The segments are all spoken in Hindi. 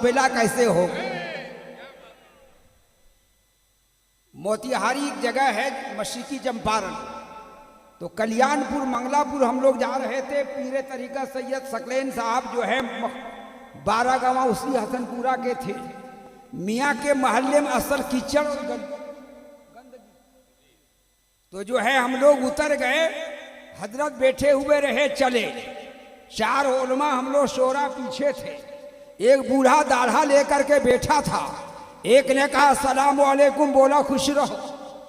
मुकाबला कैसे हो। मोतिहारी एक जगह है मशीकी चंपारण, तो कल्याणपुर मंगलापुर हम लोग जा रहे थे। पीरे तरीका सैयद सकलेन साहब जो है 12 गाँव उसी हसनपुरा के थे। मियाँ के महल्ले में असल कीचड़ और गंदगी, तो जो है हम लोग उतर गए। हजरत बैठे हुए रहे, चले। 4 उलमा हम लोग शोरा पीछे थे। एक बूढ़ा दाढ़ा लेकर के बैठा था। एक ने कहा सलाम वालेकुम, बोला खुश रहो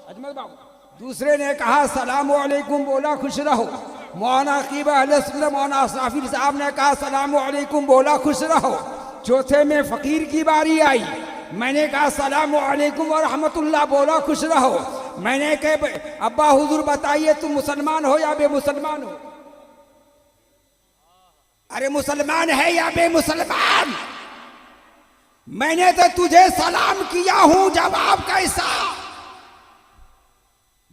अजमल बाबू। दूसरे ने कहा सलाम वालेकुम, बोला खुश रहो। मौलाना अकीबा अहले सुन्नत मौलाना साफिर साहब ने कहा सलाम वालेकुम, बोला खुश रहो। चौथे में फकीर की बारी आई। मैंने कहा सलाम वालेकुम व रहमतुल्लाह, बोला खुश रहो। मैंने कहा अब्बा हुजूर बताइए तुम मुसलमान हो या बेमुसलमान हो? अरे मुसलमान है या बेमुसलमान? मैंने तो तुझे सलाम किया हूं, जवाब कैसा?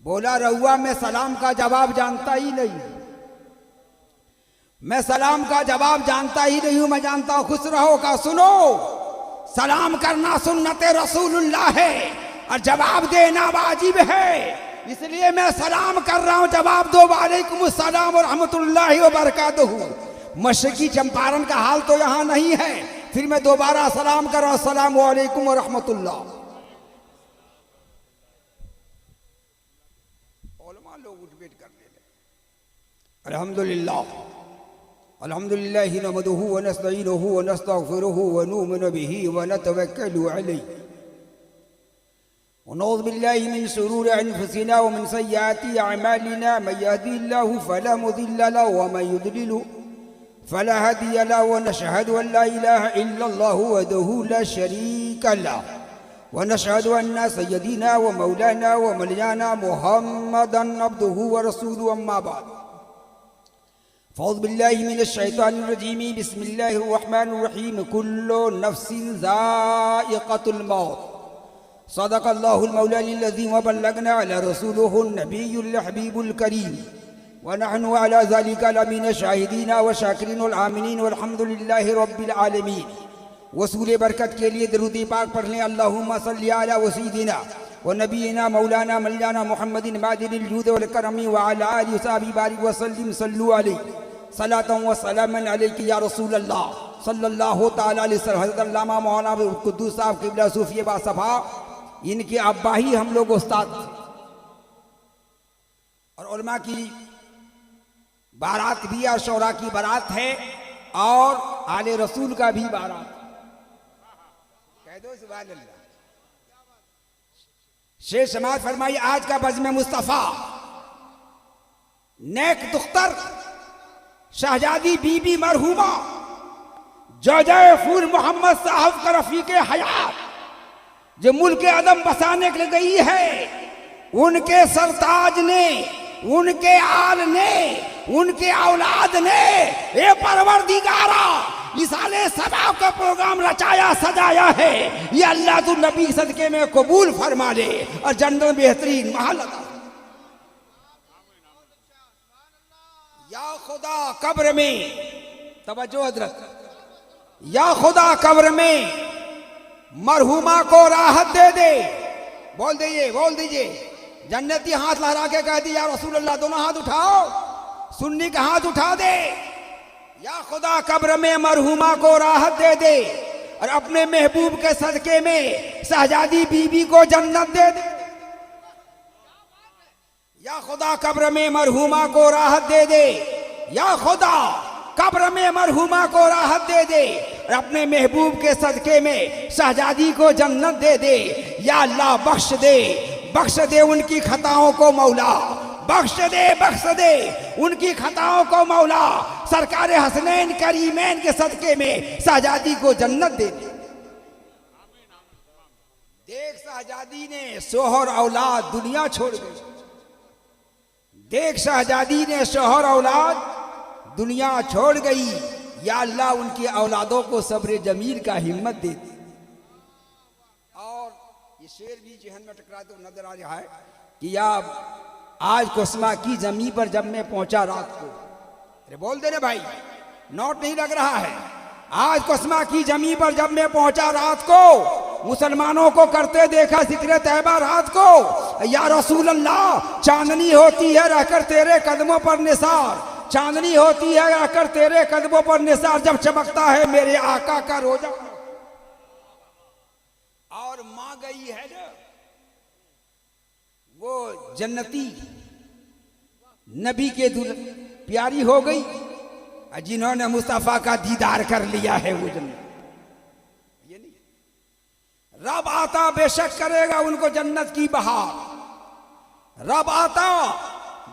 बोला रहुआ मैं सलाम का जवाब जानता ही नहीं, मैं सलाम का जवाब जानता ही नहीं हूं। मैं जानता हूं खुश रहो का। सुनो, सलाम करना सुन्नते रसूलुल्लाह है और जवाब देना वाजिब है, इसलिए मैं सलाम कर रहा हूं। जवाब दो वालेकुम अस्सलाम व रहमतुल्लाहि व बरकातहू। मशरकी चंपारण का हाल तो यहां नहीं है। फिर मैं दोबारा सलाम कर रहा हूं, अस्सलाम वालेकुम व रहमतुल्लाह। उलमा लोग उठ बैठ करने लगे। अल्हम्दुलिल्लाह अल्हम्दुलिल्लाह नहमदुहु व नस्तईनुहु व नस्तगफिरुहु व नुमिनु बिही व नतवक्कलु अलैहि व नऊज़ु बिल्लाहि मिन शुरूरि अनफुसिना व मिन सय्यिआति अअमालिना। मन यहदिहिल्लाहु फला मुदिल्ल लहु व मन युद्लिल फला हादिय लहु। व नशहदु अन ला इलाहा इल्लल्लाहु वहदहु ला शरीका लहु व नशहदु अन्ना सय्यदिना व मौलाना व मौलाना मुहम्मदन अब्दुहु व रसूलुहु। अम्मा बाद फ़ौज़ु बिल्लाहि मिनश शैतानिर रजीम। बिस्मिल्लाहिर रहमानिर रहीम। कुल्लु नफ्सिन ज़ाइक़तुल मौत। सदक़ल्लाहुल मौलाना अज़ीम व बल्लगना अला रसूलिहिन नबिय्युल हबीबुल करीम व नहनु अला ज़ालिका लमिन शाहिदीन व शाकिरीन वल आमिनीन वल्हम्दुलिल्लाहि रब्बिल आलमीन। वसूल बरकत के लिए दरूद पाक पढ़ लें। अल्लाहुम्मा सल्लि अला सय्यिदिना व नबीना मौलाना मौलाना मुहम्मदिन माजिदिल जूद वल करमी व अला आलिहि व सहबिहि बारिक व सल्लिम। सल्लु अलैहि सलातन व सलामन अलैका या रसूल अल्लाह सल्लल्लाहु तआला अलैहि वसल्लम। हज़रत अल्लामा मौलाना कुद्दूस साहब क़िबला सूफी बासफ़ा, इनके अब्बा ही हम लोग उस्ताद थे। और उलमा की बारात भी और शौरा की बारात है और आले रसूल का भी बारात। कह दो सुभान अल्लाह। शेख समाज फरमाई आज का बज़्म मुस्तफ़ा नेक दुख्तर शहजादी बीबी मरहुमा जौजाए फूल मोहम्मद साहब का रफीक हयात जो मुल्क अदम बसाने के लिए गई है, उनके सरताज ने, उनके आल ने, उनके औलाद ने ए परवरदिगारा इस आले सबाब का प्रोग्राम रचाया सजाया है। ये अल्लाह तू नबी सदके में कबूल फरमा ले और जन्नत बेहतरीन महल अता। या खुदा कब्र में, तवज्जो हजरत, या खुदा कब्र में मरहुमा को राहत दे दे। बोल दीजिए, बोल दीजिए। जन्नती हाथ लहरा के कह दी या रसूल अल्लाह, दोनों हाथ उठाओ। सुन्नी का हाथ उठा दे। या खुदा कब्र में मरहुमा को राहत दे दे और अपने महबूब के सदके में शहजादी बीबी को जन्नत दे दे। या खुदा कब्र में मरहुमा को राहत दे दे। या खुदा कब्र में मरहुमा को राहत दे दे और अपने महबूब के सदके में शहजादी को जन्नत दे दे। या अल्लाह बख्श दे, बख्श दे उनकी खताओं को मौला, बख्श दे उनकी खताओं को मौला। सरकार हसनैन करीमैन के सदके में शहजादी को जन्नत दे दे। देख शहजादी ने शोहर औलाद दुनिया छोड़ गई। देख शहजादी ने शोहर औलाद दुनिया छोड़ गई। या अल्लाह उनकी औलादों को सब्र जमील का हिम्मत दे दे। और ये शेर भी जहन में टकराते हुए नजर आ रहा है कि या आज कोस्मा की जमीन पर जब मैं पहुंचा रात को, अरे बोल दे रे भाई, नोट नहीं लग रहा है। आज कोस्मा की जमीन पर जब मैं पहुंचा रात को, मुसलमानों को करते देखा जिक्र तैबा रात को, या रसूल अल्लाह चांदनी होती है रहकर तेरे कदमों पर निसार, चांदनी होती है रहकर तेरे कदमों पर निसार, जब चमकता है मेरे आका का रोजा। और मां गई है ना वो जन्नती नबी के प्यारी हो गई, जिन्होंने मुस्तफा का दीदार कर लिया है वो जन्नत। ये नहीं, रब आता बेशक करेगा उनको जन्नत की बहार, रब आता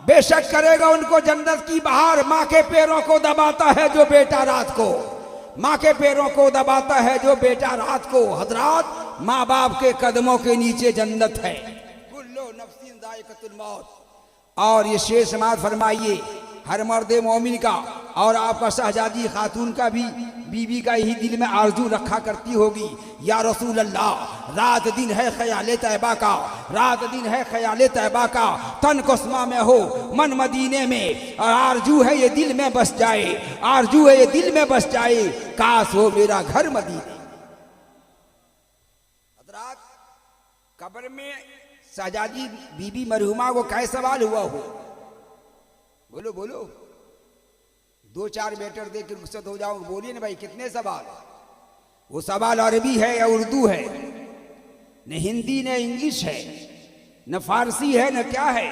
बेशक करेगा उनको जन्नत की बहार। माँ के पैरों को दबाता है जो बेटा रात को, माँ के पैरों को दबाता है जो बेटा रात को। हजरात, माँ बाप के कदमों के नीचे जन्नत है। कुल्लु नफ्सिन जायकातुल मौत। और ये शेर समाज फरमाइए हर मर्द मोमिन का और आपका शहजादी खातून का भी, बीवी का यही दिल में आरजू रखा करती होगी, या रसूल अल्लाह रात दिन है ख्याल तैबा का, रात दिन है ख्याल तैबा का, तन कोस्मा में हो मन मदीने में, और आरजू है ये दिल में बस जाए, आरजू है ये दिल में बस जाए, काश हो मेरा घर मदीने। हज़रात, कब्र में शहजादी बीबी मरहुमा को क्या सवाल हुआ हो? बोलो बोलो, दो चार बेटर देख के गुस्सा हो जाओ, बोलिए ना भाई कितने सवाल। वो सवाल अरबी है या उर्दू है, न हिंदी न इंग्लिश है, न फारसी है, न क्या है।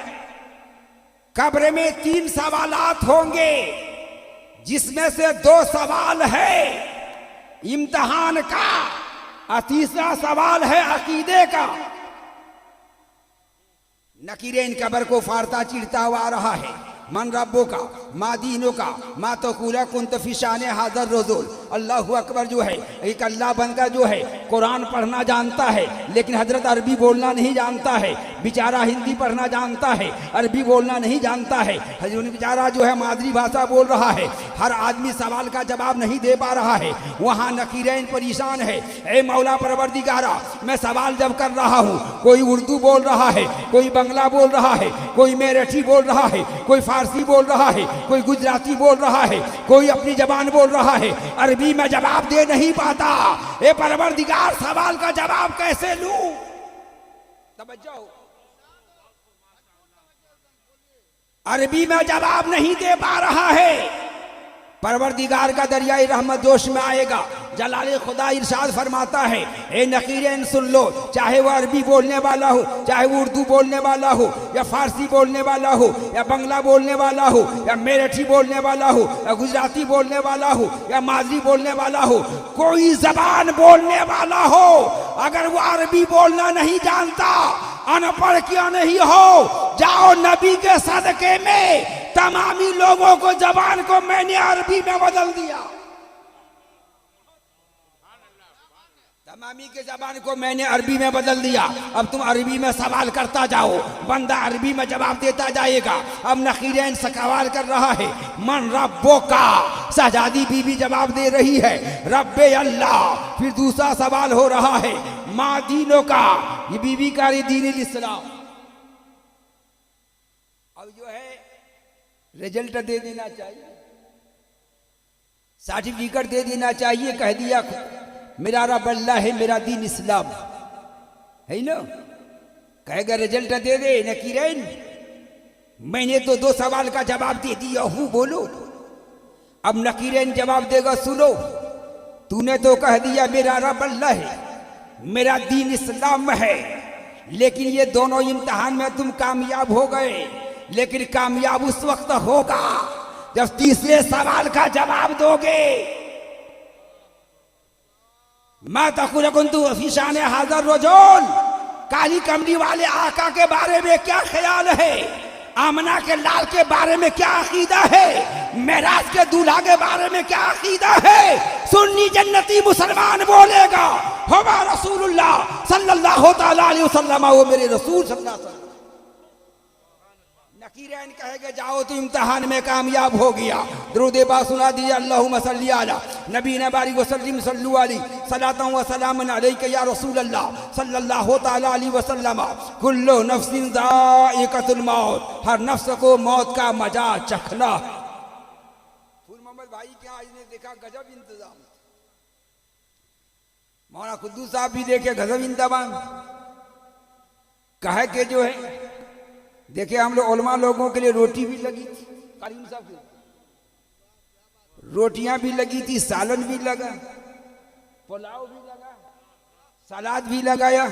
कब्र में 3 सवालात होंगे, जिसमें से 2 सवाल है इम्तिहान का और तीसरा सवाल है अकीदे का। नकीरें कब्र को फाड़ता चिढ़ता हुआ आ रहा है, मन रब्बों का, माँ दीनों का, माँ तो कूला कुंत फिशाने हाजर रोजुल। अल्लाह अकबर जो है, एक अल्लाह बंदा जो है कुरान पढ़ना जानता है, लेकिन हजरत अरबी बोलना नहीं जानता है। बेचारा हिंदी पढ़ना जानता है, अरबी बोलना नहीं जानता है। हजरत बेचारा जो है मातृभाषा बोल रहा है, हर आदमी सवाल का जवाब नहीं दे पा रहा है। वहाँ नकीरें परेशान है, ए मौला परवरदिगारा, मैं सवाल जब कर रहा हूँ, कोई उर्दू बोल रहा है, कोई बंगला बोल रहा है, कोई मराठी बोल रहा है, कोई फारसी बोल रहा है, कोई गुजराती बोल रहा है, कोई अपनी जबान बोल रहा है, अरबी में जवाब दे नहीं पाता। ए परवरदिगार, सवाल का जवाब कैसे लूं? तवज्जो, अरबी में जवाब नहीं दे पा रहा है। परवरदिगार का दरियाई रहमत जोश में आएगा। जलाले खुदा इरशाद फरमाता है, ए नकीरें सुन लो, चाहे वो अरबी बोलने वाला हो, चाहे वो उर्दू बोलने वाला हो, या फारसी बोलने वाला हो, या बंगला बोलने वाला हो, या मराठी बोलने वाला हो, या गुजराती बोलने वाला हो, या माजरी बोलने वाला हो, कोई जबान बोलने वाला हो, अगर वो अरबी बोलना नहीं जानता, अनपढ़ क्यों नहीं हो, जाओ नबी के सदके में तमामी लोगों को जबान को मैंने अरबी में बदल दिया। तमामी के जबान को मैंने अरबी में बदल दिया। अब तुम अरबी में सवाल करता जाओ, बंदा अरबी में जवाब देता जाएगा। अब नकीरें सवाल कर रहा है, मन रब्बो का, शहजादी बीबी जवाब दे रही है, रब्बे अल्लाह। फिर दूसरा सवाल हो रहा है, माँ दीनों का, ये बीबी का दीन इस्लाम। अब जो है रिजल्ट दे देना चाहिए, सर्टिफिकेट दे देना चाहिए, कह दिया मेरा रब अल्लाह है, मेरा दीन इस्लाम है ना। कहेगा रिजल्ट दे दे नकीरेन, मैंने तो 2 सवाल का जवाब दे दिया हूं, बोलो। अब नकीरेन जवाब देगा, सुनो, तूने तो कह दिया मेरा रब अल्लाह है, मेरा दीन इस्लाम है, लेकिन ये दोनों इम्तिहान में तुम कामयाब हो गए। लेकिन कामयाब उस वक्त होगा जब तीसरे सवाल का जवाब दोगे। मैं तकुलकुंतु अफीशाने हाजर रजूल, काली कमली वाले आका के बारे में क्या ख्याल है, आमना के लाल के बारे में क्या अकीदा है, मेराज के दूल्हा के बारे में क्या अकीदा है। सुन्नी जन्नती मुसलमान बोलेगा, हुवा रसूलुल्लाह सल्लल्लाहु तआला अलैहि वसल्लम, वो मेरे रसूल सल्लल्लाहु अलैहि वसल्लम। नकीरें कहेंगे, जाओ तो इम्तिहान में कामयाब हो गया। दुरूद बा सुना दिया, अल्लाहुम्मा सल्ली अला नबीना बारिक वसल्लिम सल्लु अलैहि सलातन व सलामन अलैका या रसूल अल्लाह सल्लल्लाहु तआला अलैहि वसल्लम। कुल्लु नफ्सिन जायकातुल मौत, हर नफ्स को मौत का मजा चखना है। फूल मोहम्मद भाई क्या आज ने देखा, गजब इंतजाम। मौलाना कुद्दूस साहब भी देखे गजब इंतबाम कहे के जो है, देखे हम लोग उलमा लोगों के लिए रोटी भी लगी थी, करीम साहब की रोटियां भी लगी थी, सालन भी लगा, पुलाव भी लगा, सलाद भी लगाया,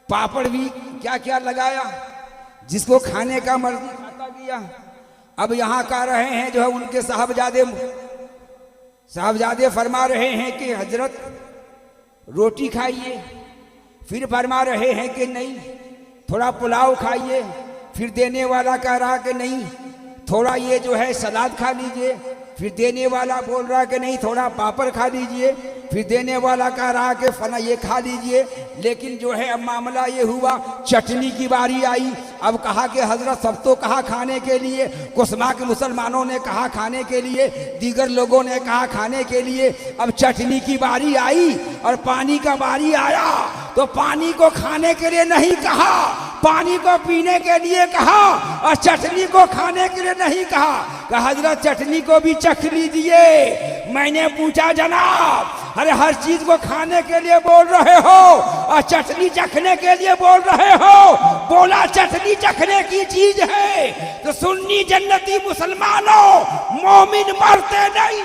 पापड़ भी क्या क्या लगाया, जिसको खाने का मर्जी खाता गया। अब यहाँ का रहे हैं जो है उनके साहबजादे फरमा रहे हैं कि हजरत रोटी खाइए, फिर फरमा रहे हैं कि नहीं थोड़ा पुलाव खाइए, फिर देने वाला कह रहा कि नहीं थोड़ा ये जो है सलाद खा लीजिए, फिर देने वाला बोल रहा कि नहीं थोड़ा पापड़ खा लीजिए, फिर देने वाला कह रहा कि फला ये खा लीजिए। लेकिन जो है अब मामला ये हुआ, चटनी की बारी आई। अब कहा कि हजरत सब तो कहा खाने के लिए, कुस्मा के मुसलमानों ने कहा खाने के लिए, दीगर लोगों ने कहा खाने के लिए। अब चटनी की बारी आई और पानी का बारी आया, तो पानी को खाने के लिए नहीं कहा, पानी को पीने के लिए कहा, और चटनी को खाने के लिए नहीं कहा। हजरत चटनी को भी चख लीजिए। मैंने पूछा जनाब, अरे हर चीज को खाने के लिए बोल रहे हो और चटनी चखने के लिए बोल रहे हो? बोला चटनी चखने की चीज है तो सुन्नी जन्नती मुसलमानों, मोमिन मरते नहीं,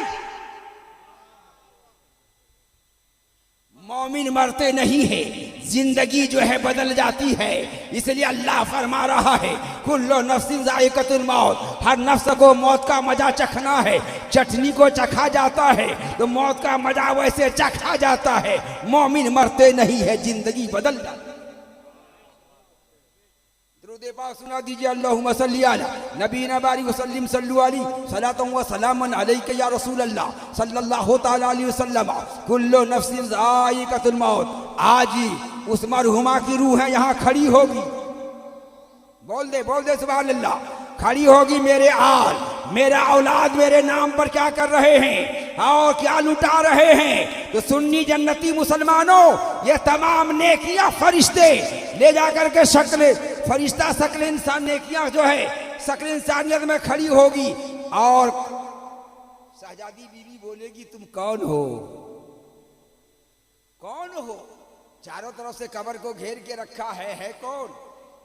मोमिन मरते नहीं है, जिंदगी जो है बदल जाती है। इसलिए अल्लाह फरमा रहा है कुल्लु नफ्सिन ज़ाइक़तुल मौत, हर नफ्स को मौत का मजा चखना है। चटनी को चखा जाता है तो मौत का मजा वैसे चखा जाता है। मोमिन मरते नहीं है, जिंदगी बदल जाती है। दुरूद पाक सुना दीजिए, अल्लाहुम्मा सल्ली अला नबीना बारिक वसल्लिम सल्लु अलैहि सलातन व सलामन अलैका या रसूल अल्लाह सल्लल्लाहु तआला अलैहि वसल्लम। कुल्लु नफ्सिन ज़ाइक़तुल मौत। आज ही उस मरहुमा की रूह है यहाँ खड़ी होगी, बोल दे सुभान अल्लाह, खड़ी होगी। मेरे आल मेरा औलाद मेरे नाम पर क्या कर रहे हैं और क्या लुटा रहे हैं? तो सुन्नी जन्नती मुसलमानों, ये तमाम नेकियां फरिश्ते ले जाकर के शक्ल फरिश्ता शक्ल इंसान नेकियां जो है शक्ल इंसानियत में खड़ी होगी और शहजादी बीवी बोलेगी तुम कौन हो, कौन हो? चारों तरफ से कब्र को घेर के रखा है कौन?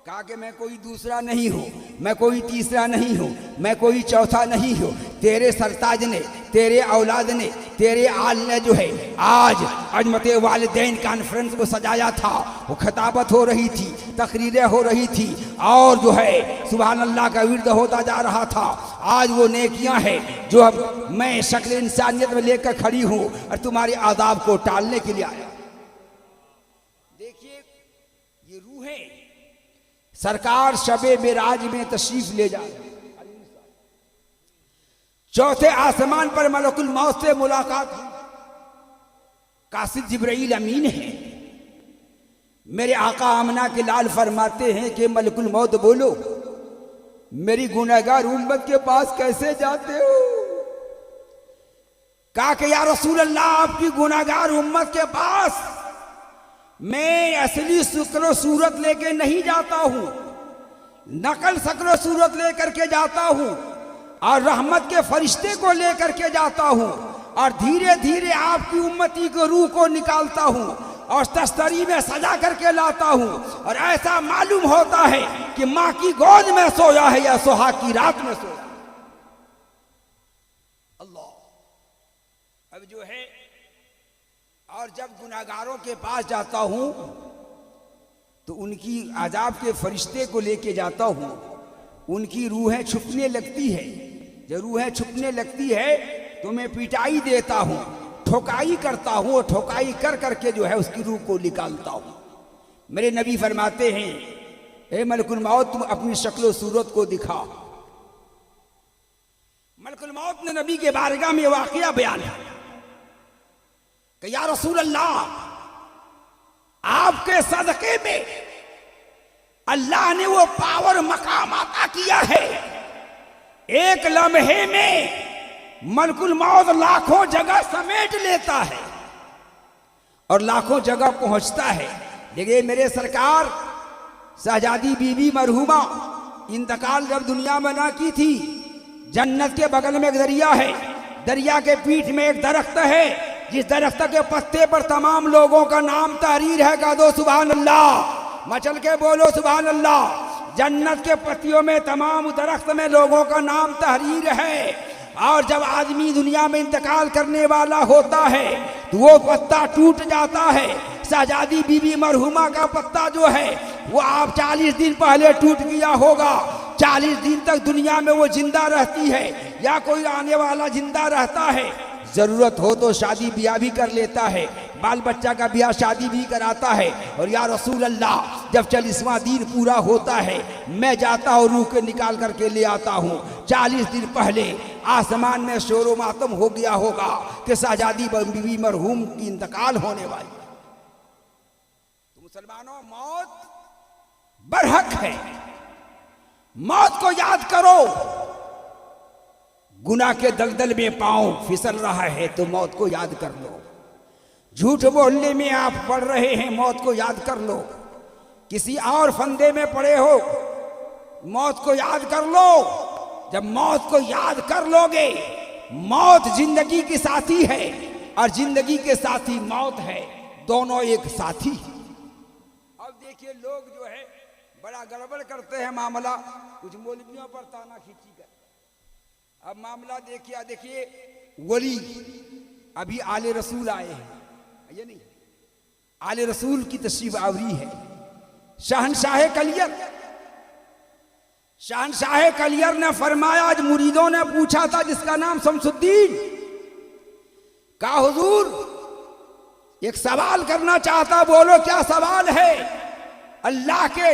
कहा कि मैं कोई दूसरा नहीं हूं, मैं कोई तीसरा नहीं हूं, मैं कोई चौथा नहीं हूं। तेरे सरताज ने, तेरे औलाद ने, तेरे आल ने जो है आज अजमत वालिदैन कॉन्फ्रेंस को सजाया था। वो खिताबत हो रही थी, तकरीरें हो रही थी और जो है सुभान अल्लाह का विर्द होता जा रहा था। आज वो नेकियां हैं जो अब मैं शक्ल इंसानियत में लेकर खड़ी हूं और तुम्हारे आदाब को टालने के लिए आया। देखिए ये रूहें सरकार शबे मेराज में तशरीफ ले जाए, चौथे आसमान पर मलकुल मौत से मुलाकात हुई। कासिद जिब्राइल अमीन है। मेरे आका आमना के लाल फरमाते हैं कि मलकुल मौत बोलो मेरी गुनहगार उम्मत के पास कैसे जाते हो? कहा कि या रसूल अल्लाह आपकी गुनहगार उम्मत के पास मैं असली शक्ल सूरत लेके नहीं जाता हूं, नकल शक्ल सूरत लेकर के जाता हूं और रहमत के फरिश्ते को लेकर के जाता हूं और धीरे धीरे आपकी उम्मती के रूह को निकालता हूं और तस्तरी में सजा करके लाता हूं। और ऐसा मालूम होता है कि माँ की गोद में सोया है या सुहाग की रात में सोया। अल्लाह। अब जो है और जब गुनाहगारों के पास जाता हूं तो उनकी आजाब के फरिश्ते को लेके जाता हूं, उनकी रूहें छुपने लगती है। जब रूहें छुपने लगती है तो मैं पिटाई देता हूं, ठोकाई करता हूं और ठोकाई कर करके जो है उसकी रूह को निकालता हूं। मेरे नबी फरमाते हैं ए मलकुल मौत तुम अपनी शक्ल सूरत को दिखा। मलकुल मौत ने नबी के बारगाह में वाकया बयान है कि या रसूल अल्लाह आपके सदके में अल्लाह ने वो पावर मकाम अता किया है, एक लम्हे में मलकुल मौत लाखों जगह समेट लेता है और लाखों जगह पहुंचता है। लेकिन मेरे सरकार शहजादी बीबी मरहुमा इंतकाल जब दुनिया में ना की थी, जन्नत के बगल में एक दरिया है, दरिया के पीठ में एक दरख्त है, जिस दरख्त के पत्ते पर तमाम लोगों का नाम तहरीर है, कह दो सुभान अल्लाह, मचल के बोलो सुभान अल्लाह। जन्नत के पत्तियों में तमाम दरख्त में लोगों का नाम तहरीर है। और जब आदमी दुनिया में इंतकाल करने वाला होता है तो वो पत्ता टूट जाता है। शहजादी बीबी मरहुमा का पत्ता जो है वो आप 40 दिन पहले टूट गया होगा, 40 दिन तक दुनिया में वो जिंदा रहती है या कोई आने वाला जिंदा रहता है। जरूरत हो तो शादी ब्याह भी कर लेता है, बाल बच्चा का ब्याह शादी भी कराता है। और या रसूल अल्लाह, जब 40वां दिन पूरा होता है मैं जाता हूँ, रूह के निकाल करके ले आता हूँ। 40 दिन पहले आसमान में शोरो मातम हो गया होगा कि शहजादी बीबी मरहूम की इंतकाल होने वाली। तो मुसलमानों, मौत बरहक है, मौत को याद करो। गुनाह के दलदल में पांव फिसल रहा है तो मौत को याद कर लो। झूठ बोलने में आप पड़ रहे हैं, मौत को याद कर लो। किसी और फंदे में पड़े हो, मौत को याद कर लो। जब मौत को याद कर लोगे, मौत जिंदगी की साथी है और जिंदगी के साथी मौत है, दोनों एक साथी। अब देखिए लोग जो है बड़ा गड़बड़ करते हैं मामला, कुछ मौलवियों पर ताना खींची कर। अब मामला देखिए वली अभी आले रसूल आए हैं, ये नहीं आले रसूल की तशरीफ आवरी है। शहनशाह कलियर ने फरमाया, आज मुरीदों ने पूछा था जिसका नाम शमसुद्दीन, कहा हुजूर एक सवाल करना चाहता, बोलो क्या सवाल है। अल्लाह के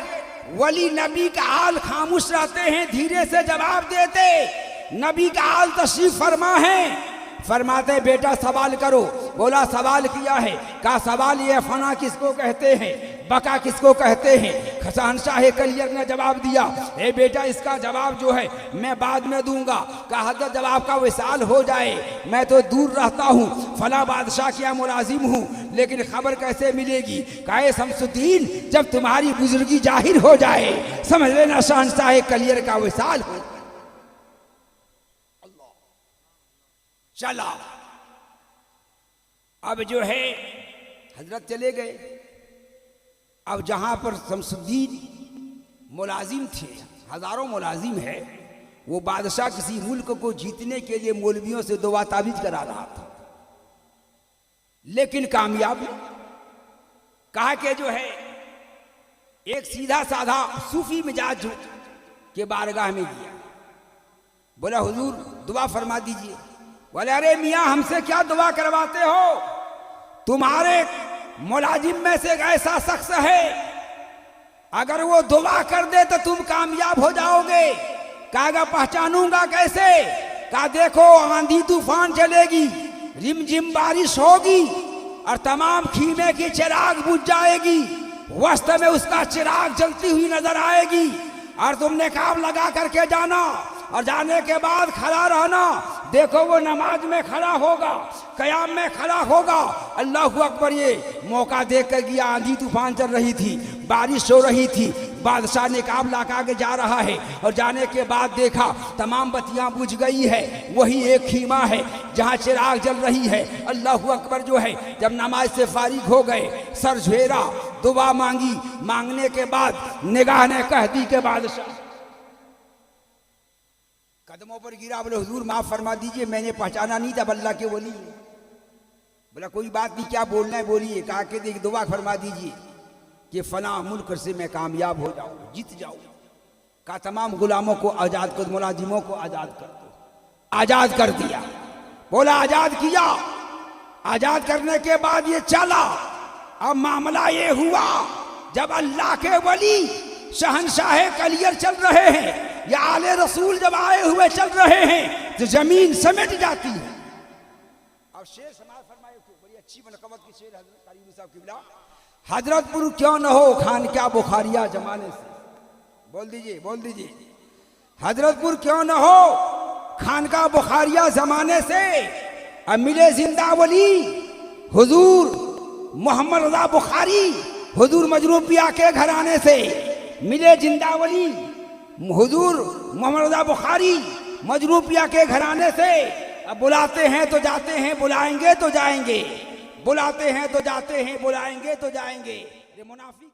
वली नबी का हाल खामोश रहते हैं, धीरे से जवाब देते। नबी का हाल तशरीफ फरमा है, फरमाते बेटा सवाल करो। बोला सवाल किया है, कहा सवाल ये फना किसको कहते हैं, बका किसको कहते हैं। शहनशाह कलियर ने जवाब दिया, ए बेटा इसका जवाब जो है मैं बाद में दूंगा। कहा हजरत जब आपका विसाल हो जाए, मैं तो दूर रहता हूँ, फला बादशाह क्या मुलाजिम हूँ, लेकिन खबर कैसे मिलेगी। कहा शमसुद्दीन जब तुम्हारी बुजुर्गी जाहिर हो जाए समझ लेना शहनशाह कलियर का विसाल हो। चला अब जो है हजरत चले गए। अब जहां पर शमसुद्दीन मुलाजिम थे, हजारों मुलाजिम है, वो बादशाह किसी मुल्क को जीतने के लिए मौलवियों से दुआ ताबीज करा रहा था, लेकिन कामयाब नहीं। कहा कि जो है एक सीधा साधा सूफी मिजाज के बारगाह में गया, बोला हुजूर दुआ फरमा दीजिए। बोले अरे मियाँ हमसे क्या दुआ करवाते हो, तुम्हारे मुलाजिम में से एक ऐसा शख्स है अगर वो दुआ कर दे तो तुम कामयाब हो जाओगे। कहा पहचानूंगा कैसे। कहा देखो आंधी तूफान चलेगी, रिमझिम बारिश होगी और तमाम खीमे की चिराग बुझ जाएगी, वस्त में उसका चिराग जलती हुई नजर आएगी और तुमने काम लगा करके जाना और जाने के बाद खड़ा रहना। देखो वो नमाज में खड़ा होगा, कयाम में खड़ा होगा। अल्लाहु अकबर। ये मौका देख कर गया, आंधी तूफान चल रही थी, बारिश हो रही थी, बादशाह ने काम लगा के जा रहा है और जाने के बाद देखा तमाम बत्तियां बुझ गई है, वही एक खीमा है जहां चिराग जल रही है। अल्लाहु अकबर जो है जब नमाज से फारिग हो गए, सर झुएरा, दुआ मांगी, मांगने के बाद निगाह ने कह दी के बादशाह कदमों पर गिरा, बोले हुजूर माफ फरमा दीजिए, मैंने पहचाना नहीं था अल्लाह के वली। बोला कोई बात नहीं, क्या बोलना है बोलिए। कहा कि देख दुआ फरमा दीजिए कि फला मुल्क से मैं कामयाब हो जाऊं, जीत जाऊं। कहा तमाम गुलामों को आजाद कर, मुलाजिमों को आजाद कर दो। आजाद कर दिया। बोला आजाद किया, आजाद करने के बाद ये चला। अब मामला ये हुआ जब अल्लाह के वली शहनशाह कलियर चल रहे हैं या आले रसूल जब आए हुए चल रहे हैं तो जमीन समेट जाती है। अब शेर समाज फरमाए, बड़ी अच्छी मनकबत की शेर हजरत कारीमी साहब किबला, हजरतपुर क्यों न हो खान क्या बुखारिया जमाने से। बोल दीजिए, बोल दीजिए। हजरतपुर क्यों न हो खान का बुखारिया जमाने से, अब मिले जिंदा वली हुजूर मोहम्मद रजा बुखारी, हुजूर मजरूपिया के घराने से मिले जिंदा वली हुजूर मोहम्मद रजा बुखारी मजरूपिया के घराने से। अब बुलाते हैं तो जाते हैं, बुलाएंगे तो जाएंगे, बुलाते हैं तो जाते हैं, बुलाएंगे तो जाएंगे। ये मुनाफिक